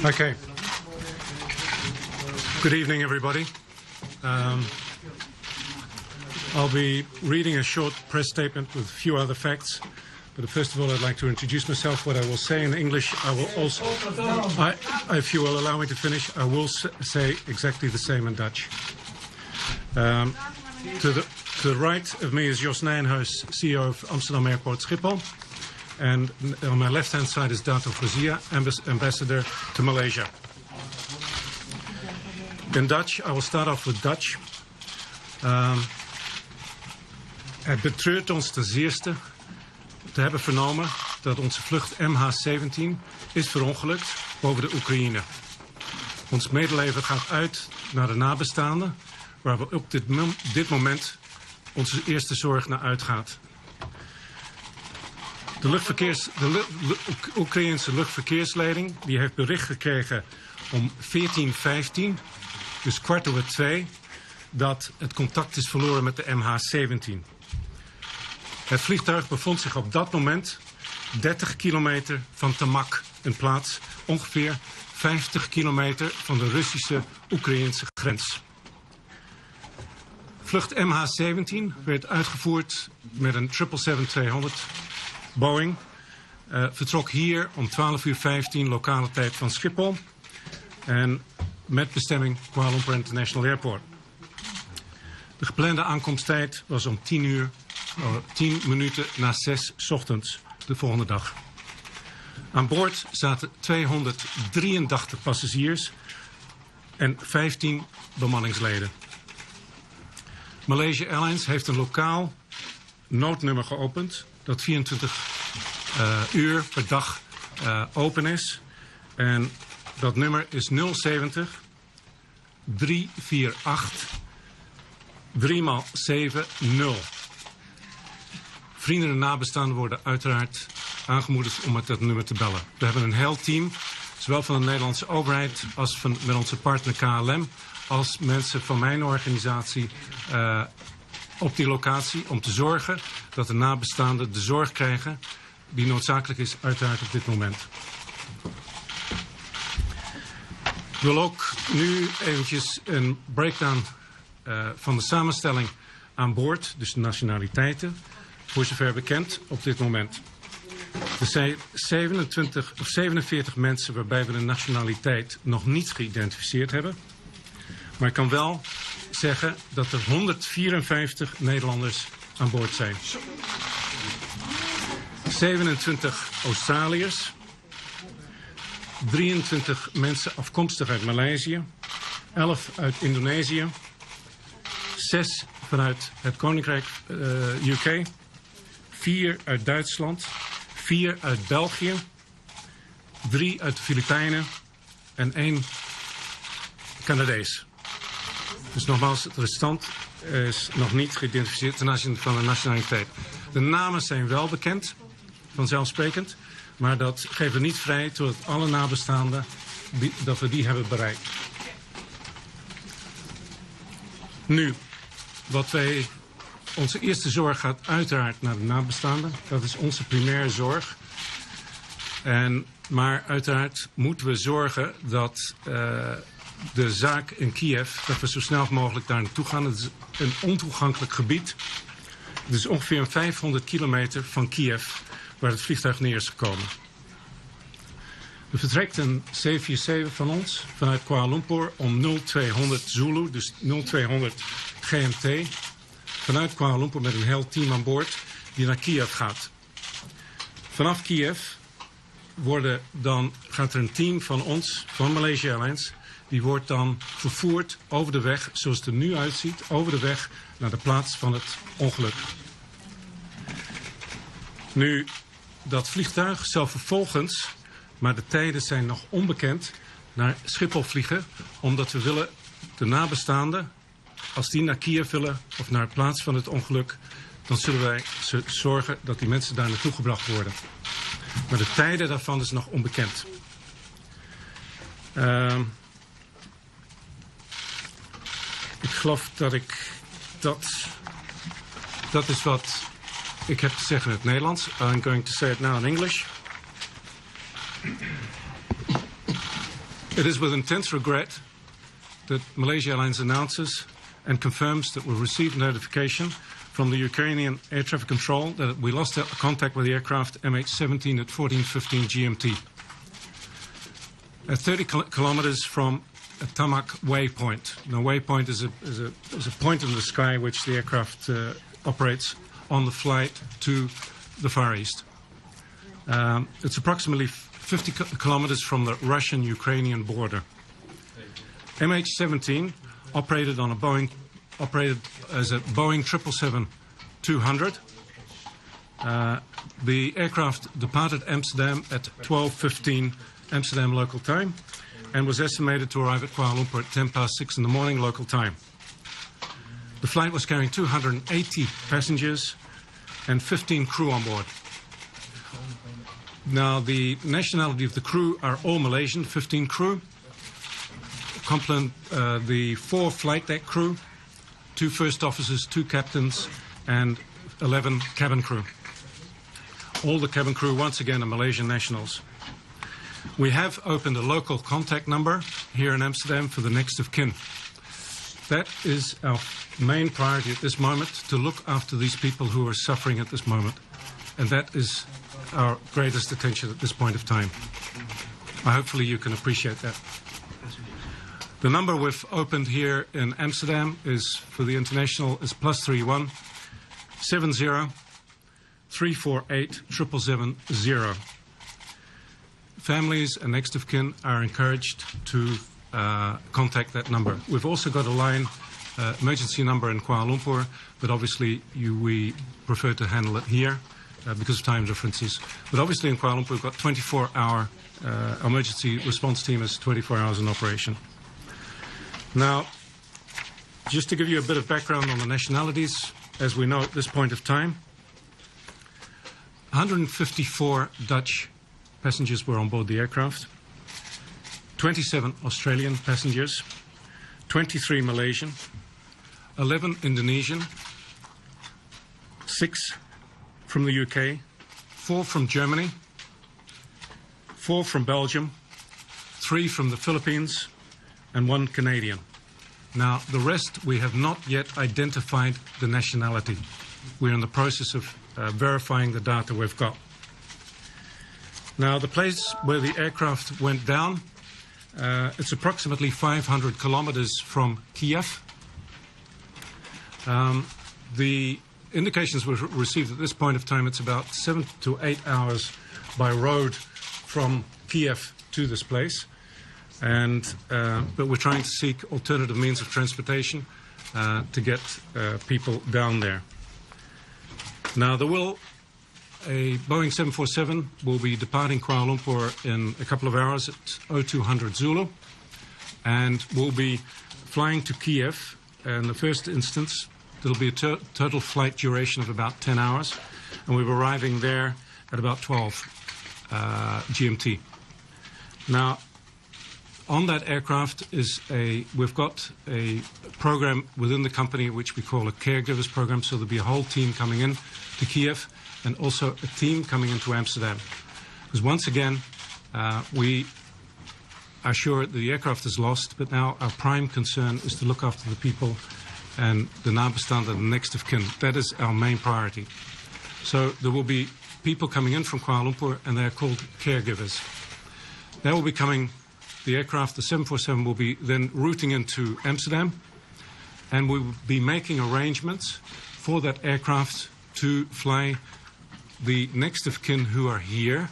Okay. Good evening, everybody. I'll be reading a short press statement with a few other facts. But first of all, I'd like to introduce myself. What I will say in English, I will also, if you will allow me to finish, I will say exactly the same in Dutch. To the right of me is Jos Nijenhuis, CEO of Amsterdam Airport Schiphol. And on my left-hand side is Dato Fazia, ambassador to Malaysia. In Dutch, I will start off with Dutch. Het betreurt ons ten zeerste te hebben vernomen dat onze vlucht MH17 is verongelukt boven de Oekraïne. Ons medeleven gaat uit naar de nabestaanden, waar we op dit moment onze eerste zorg naar uitgaat. De Oekraïense luchtverkeersleiding die heeft bericht gekregen om 14:15, dus 2:15, dat het contact is verloren met de MH17. Het vliegtuig bevond zich op dat moment 30 kilometer van Tamak, een plaats ongeveer 50 kilometer van de Russische-Oekraïnse grens. Vlucht MH17 werd uitgevoerd met een 777-200 Boeing. Vertrok hier om 12:15 lokale tijd van Schiphol. En met bestemming Kuala Lumpur International Airport. De geplande aankomsttijd was om 10 minuten na 6 ochtends de volgende dag. Aan boord zaten 283 passagiers en 15 bemanningsleden. Malaysia Airlines heeft een lokaal noodnummer geopend dat 24 uur per dag open is. En dat nummer is 070 348 3x70. Vrienden en nabestaanden worden uiteraard aangemoedigd om met dat nummer te bellen. We hebben een heel team, zowel van de Nederlandse overheid als met onze partner KLM, als mensen van mijn organisatie op die locatie om te zorgen dat de nabestaanden de zorg krijgen die noodzakelijk is uiteraard op dit moment. Ik wil ook nu eventjes een breakdown van de samenstelling aan boord, dus de nationaliteiten, voor zover bekend op dit moment. Er zijn 47 mensen waarbij we de nationaliteit nog niet geïdentificeerd hebben. Maar ik kan wel zeggen dat er 154 Nederlanders aan boord zijn. 27 Australiërs. 23 mensen afkomstig uit Maleisië. 11 uit Indonesië. 6 vanuit het Koninkrijk UK. 4 uit Duitsland. 4 uit België. 3 uit de Filipijnen. En 1 Canadees. Dus nogmaals, het restant is nog niet geïdentificeerd ten aanzien van de nationaliteit. De namen zijn wel bekend, vanzelfsprekend. Maar dat geven we niet vrij totdat alle nabestaanden, dat we die hebben bereikt. Nu, onze eerste zorg gaat uiteraard naar de nabestaanden. Dat is onze primaire zorg. Maar uiteraard moeten we zorgen dat de zaak in Kiev, dat we zo snel mogelijk daar naartoe gaan. Het is een ontoegankelijk gebied. Het is ongeveer 500 kilometer van Kiev, waar het vliegtuig neer is gekomen. Er vertrekt een C-47 van ons vanuit Kuala Lumpur om 0200 Zulu, dus 0200 GMT. Vanuit Kuala Lumpur met een heel team aan boord die naar Kiev gaat. Vanaf Kiev gaat er een team van ons, van Malaysia Airlines, die wordt dan vervoerd over de weg, zoals het er nu uitziet, over de weg naar de plaats van het ongeluk. Nu, dat vliegtuig zal vervolgens, maar de tijden zijn nog onbekend, naar Schiphol vliegen, omdat we willen de nabestaanden, als die naar Kiev willen of naar de plaats van het ongeluk, dan zullen wij zorgen dat die mensen daar naartoe gebracht worden. Maar de tijden daarvan is nog onbekend. Ik geloof dat is wat ik heb te zeggen in het Nederlands. I'm going to say it now in English. It is with intense regret that Malaysia Airlines announces and confirms that we received notification from the Ukrainian Air Traffic Control that we lost contact with the aircraft MH17 at 14:15 GMT. At 30 kilometers from a Tamak waypoint. Now, waypoint is a point in the sky which the aircraft operates on the flight to the Far East. It's approximately 50 kilometers from the Russian-Ukrainian border. MH17 operated as a Boeing 777-200. The aircraft departed Amsterdam at 12:15 Amsterdam local time and was estimated to arrive at Kuala Lumpur at 6:10 in the morning local time. The flight was carrying 280 passengers and 15 crew on board. Now, the nationality of the crew are all Malaysian, 15 crew. Complement the 4 flight deck crew, 2 first officers, 2 captains, and 11 cabin crew. All the cabin crew, once again, are Malaysian nationals. We have opened a local contact number here in Amsterdam for the next of kin. That is our main priority at this moment, to look after these people who are suffering at this moment. And that is our greatest attention at this point of time. Hopefully you can appreciate that. The number we've opened here in Amsterdam is, for the international, is +31 70 348 770. Families and next of kin are encouraged to contact that number. We've also got a line, emergency number in Kuala Lumpur, but obviously we prefer to handle it here because of time differences. But obviously in Kuala Lumpur we've got 24-hour emergency response team is 24 hours in operation. Now, just to give you a bit of background on the nationalities, as we know at this point of time, 154 Dutch passengers were on board the aircraft, 27 Australian passengers, 23 Malaysian, 11 Indonesian, 6 from the UK, 4 from Germany, 4 from Belgium, 3 from the Philippines, and 1 Canadian. Now, the rest, we have not yet identified the nationality. We're in the process of verifying the data we've got. Now, the place where the aircraft went down, it's approximately 500 kilometers from Kiev. The indications we've received at this point of time, it's about 7 to 8 hours by road from Kiev to this place. But we're trying to seek alternative means of transportation to get people down there. Now, a Boeing 747 will be departing Kuala Lumpur in a couple of hours at 0200 Zulu, and will be flying to Kiev. In the first instance, there'll be a total flight duration of about 10 hours, and we're arriving there at about 12 GMT. Now, on that aircraft we've got a program within the company which we call a caregivers program, so there'll be a whole team coming in to Kiev and also a team coming into Amsterdam. Because once again, we are sure the aircraft is lost, but now our prime concern is to look after the people and the nabestaanden, the next of kin. That is our main priority. So there will be people coming in from Kuala Lumpur, and they are called caregivers. They will be coming. The aircraft, the 747, will be then routing into Amsterdam, and we will be making arrangements for that aircraft to fly the next of kin who are here,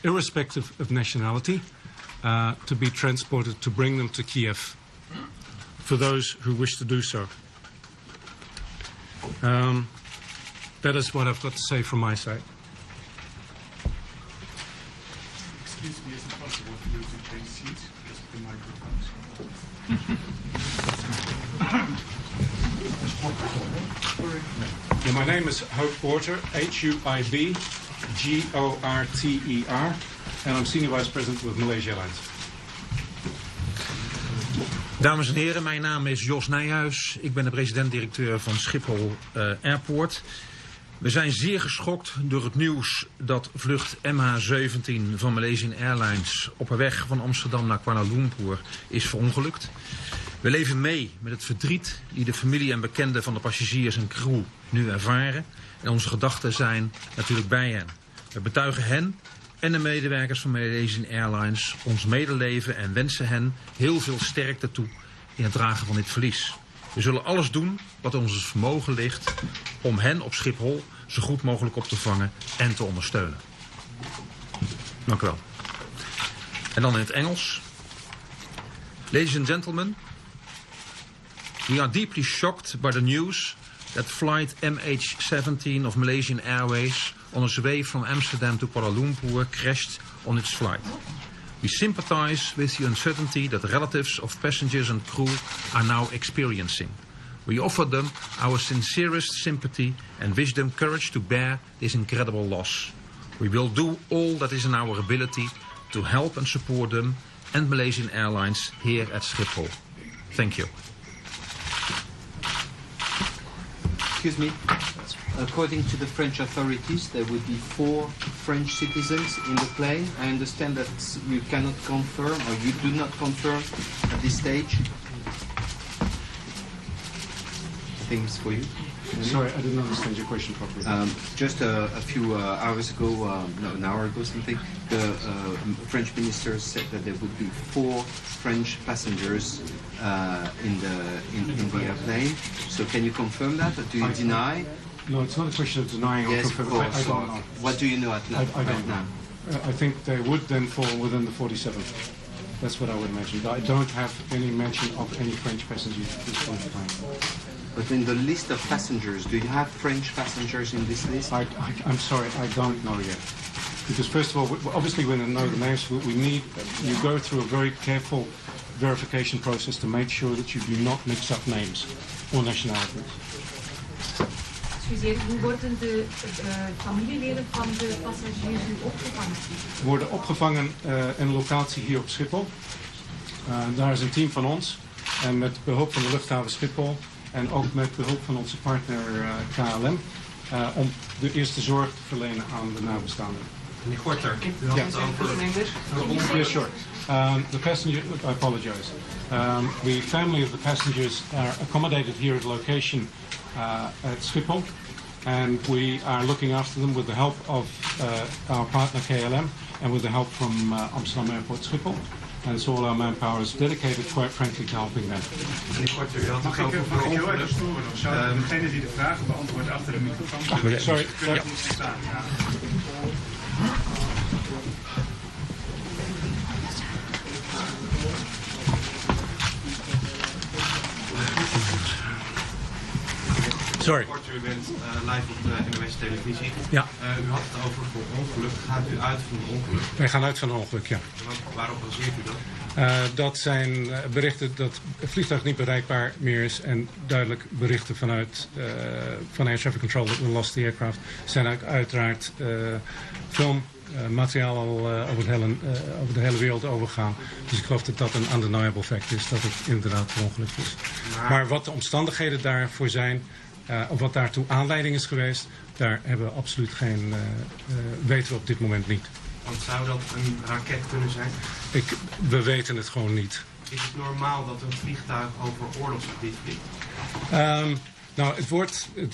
irrespective of nationality, to be transported to bring them to Kiev for those who wish to do so. That is what I've got to say from my side. Excuse me, is it possible for you to take seats? Just the microphones. Yeah, my name is Hope Porter, Huibgorter, and I'm Senior Vice President with Malaysia Airlines. Dames en heren, mijn naam is Jos Nijhuis. Ik ben de president-directeur van Schiphol Airport. We zijn zeer geschokt door het nieuws dat vlucht MH17 van Malaysian Airlines op haar weg van Amsterdam naar Kuala Lumpur is verongelukt. We leven mee met het verdriet die de familie en bekenden van de passagiers en crew nu ervaren. En onze gedachten zijn natuurlijk bij hen. We betuigen hen en de medewerkers van Malaysian Airlines ons medeleven en wensen hen heel veel sterkte toe in het dragen van dit verlies. We zullen alles doen wat in ons vermogen ligt om hen op Schiphol zo goed mogelijk op te vangen en te ondersteunen. Dank u wel. En dan in het Engels. Ladies and gentlemen, we are deeply shocked by the news that flight MH17 of Malaysian Airways on its way from Amsterdam to Kuala Lumpur crashed on its flight. We sympathize with the uncertainty that relatives of passengers and crew are now experiencing. We offer them our sincerest sympathy and wish them courage to bear this incredible loss. We will do all that is in our ability to help and support them and Malaysian Airlines here at Schiphol. Thank you. Excuse me. According to the French authorities, there would be 4 French citizens in the plane. I understand that you cannot confirm, or you do not confirm at this stage. I think it's for you. Sorry, I didn't understand your question properly. Just a few hours ago, no, an hour ago something, the French minister said that there would be 4 French passengers in the airplane. So can you confirm that, or do you deny? No, it's not a question of denying or confirming. I don't know. What do you know at now? I don't know. I think they would then fall within the 47. That's what I would imagine. I don't have any mention of any French passengers at this point in time. But in the list of passengers, do you have French passengers in this list? I'm sorry, I don't know yet. Because first of all, obviously we don't know the names. We need, you go through a very careful verification process to make sure that you do not mix up names or nationalities. Excuseer, hoe worden de familieleden van de passagiers nu opgevangen? Worden opgevangen in een locatie hier op Schiphol. Daar is een team van ons en met behulp van de luchthaven Schiphol en ook met behulp van onze partner KLM om de eerste zorg te verlenen aan de nabestaanden. Meneer Gorter, u had het over... Yes, sure. The passenger, I apologize. The family of the passengers are accommodated here at the location at Schiphol, and we are looking after them with the help of our partner KLM and with the help from Amsterdam Airport Schiphol. And so all our manpower is dedicated, quite frankly, to helping them. Meneer Gorter, u had het over... Mag ik heel erg storen? Of zou degene die de vragen beantwoordt achter de microfoon... Sorry. Kunnen staan, ja. Sorry. U bent live op de NOS televisie. Ja. U had het over voor ongeluk. Gaat u uit van een ongeluk? Wij gaan uit van een ongeluk, ja. Waarop baseert u dat? Dat zijn berichten dat het vliegtuig niet bereikbaar meer is en duidelijk berichten vanuit van Air Traffic Control that we lost the aircraft zijn uiteraard filmmateriaal al over de hele wereld overgaan. Dus ik geloof dat dat een undeniable fact is, dat het inderdaad verongelukt is. Maar wat de omstandigheden daarvoor zijn, of wat daartoe aanleiding is geweest, daar hebben we absoluut geen, weten we op dit moment niet. Want zou dat een raket kunnen zijn? We weten het gewoon niet. Is het normaal dat een vliegtuig over oorlogsgebied vliegt? Nou, het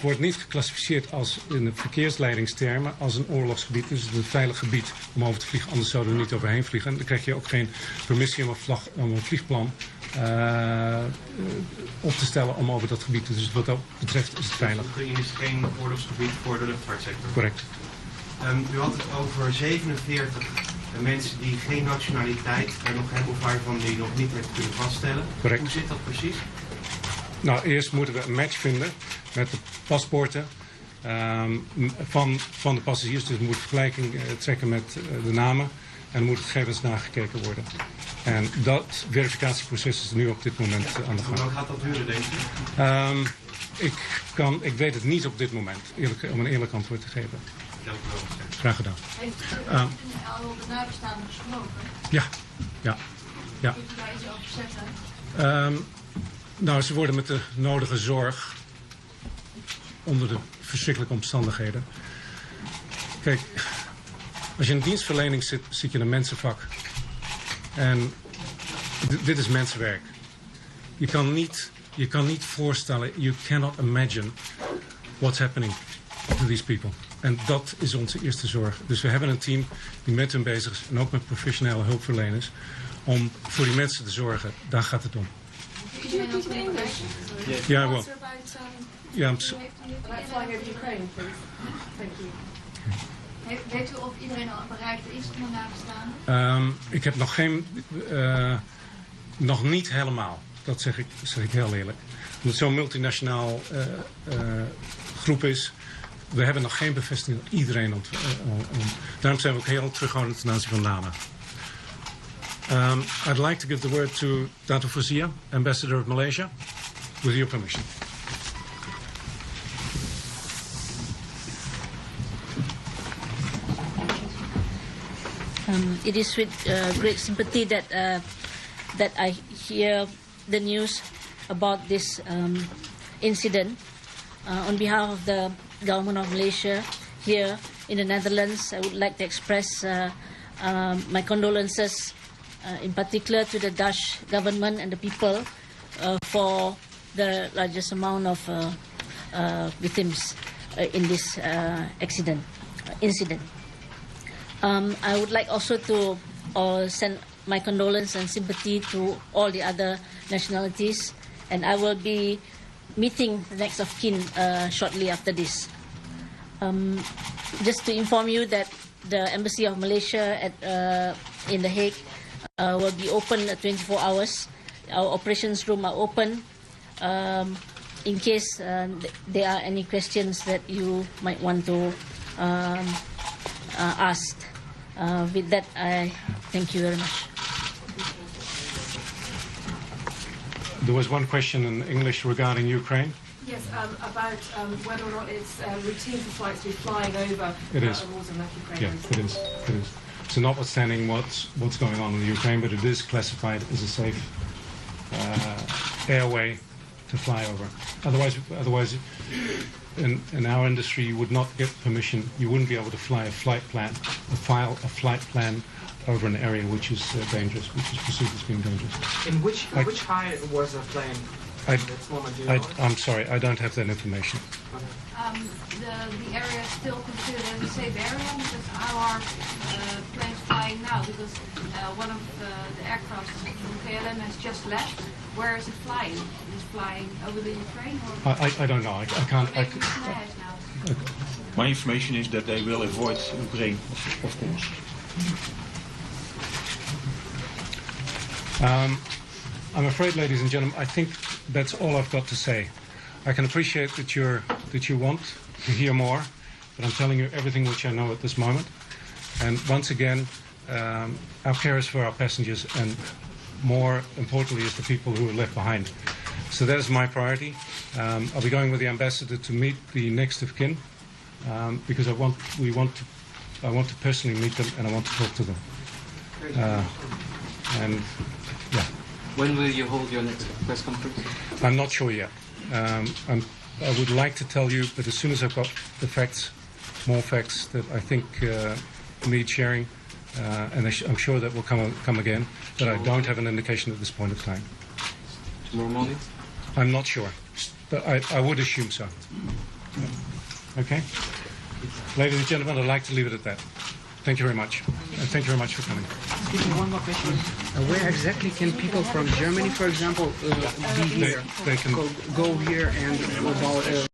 wordt niet geclassificeerd als in de verkeersleidingstermen als een oorlogsgebied. Dus het is een veilig gebied om over te vliegen, anders zouden we er niet overheen vliegen. En dan krijg je ook geen permissie om een vliegplan op te stellen om over dat gebied te. Dus wat dat betreft is het veilig. Dus er is geen oorlogsgebied voor de luchtvaartsector? Correct. U had het over 47 mensen die geen nationaliteit nog hebben of waarvan die nog niet hebben kunnen vaststellen. Correct. Hoe zit dat precies? Nou, eerst moeten we een match vinden met de paspoorten van de passagiers. Dus we moeten vergelijking trekken met de namen en er moeten gegevens nagekeken worden. En dat verificatieproces is nu op dit moment aan de gang. Hoe lang gaat dat duren, denk je? Ik weet het niet op dit moment, om een eerlijk antwoord te geven. Dank u wel. Graag gedaan. Heeft u al de nabestaanden gesproken? Ja. Kunt u daar iets over zeggen? Nou, ze worden met de nodige zorg onder de verschrikkelijke omstandigheden. Kijk, als je in dienstverlening zit, zit je in een mensenvak. En dit is mensenwerk. Je kan niet voorstellen, you cannot imagine what's happening to these people. En dat is onze eerste zorg. Dus we hebben een team die met hun bezig is, en ook met professionele hulpverleners, om voor die mensen te zorgen. Daar gaat het om. Ja, wel. Ja, Like flying over Ukraine, please. Thank you. Weet u of iedereen al bereikt is om er naar te staan? ik heb nog niet helemaal. Dat zeg ik heel eerlijk. Omdat het zo'n multinationaal groep is. We hebben nog geen bevestiging dat iedereen daarom zijn we ook heel terughoudend ten aanzien van namen. I'd like to give the word to Dato Fauziya, Ambassador of Malaysia, with your permission. It is with great sympathy that I hear the news about this incident. On behalf of the government of Malaysia here in the Netherlands, I would like to express my condolences, in particular to the Dutch government and the people, for the largest amount of victims in this incident. I would like also to send my condolence and sympathy to all the other nationalities, and I will be meeting the next of kin shortly after this. Just to inform you that the Embassy of Malaysia in The Hague will be open 24 hours. Our operations room are open. In case there are any questions that you might want to ask. With that, I thank you very much. There was one question in English regarding Ukraine. Yes, about whether or not it's routine for flights to be flying over It is. a war zone like Ukraine. Yeah, it is. It is. So notwithstanding what's going on in the Ukraine, but it is classified as a safe airway to fly over. Otherwise, in our industry, you would not get permission. You wouldn't be able to fly a flight plan over an area which is dangerous, which is perceived as being dangerous. In which height was the plane at this moment? Do you know? I'm sorry, I don't have that information. The area is still considered as a safe area because our plane's flying now because one of the aircraft from KLM has just left. Where is it flying? Is it flying over the Ukraine? Or I don't know. I can't. maybe Schiphol now? My information is that they will avoid Ukraine, of course. I'm afraid, ladies and gentlemen, I think that's all I've got to say. I can appreciate that you want to hear more, but I'm telling you everything which I know at this moment. And once again, our care is for our passengers, and more importantly is the people who are left behind. So that is my priority. I'll be going with the ambassador to meet the next of kin, because I want to personally meet them and I want to talk to them. And yeah. When will you hold your next press conference? I'm not sure yet. I would like to tell you, but as soon as I've got the facts, more facts that I think need sharing, and I'm sure that will come again, but I don't have an indication at this point of time. Tomorrow morning? I'm not sure, but I would assume so. Okay? Ladies and gentlemen, I'd like to leave it at that. Thank you very much. And thank you very much for coming. Excuse me, one more question. Where exactly can people from Germany, for example, be here? They can go here and about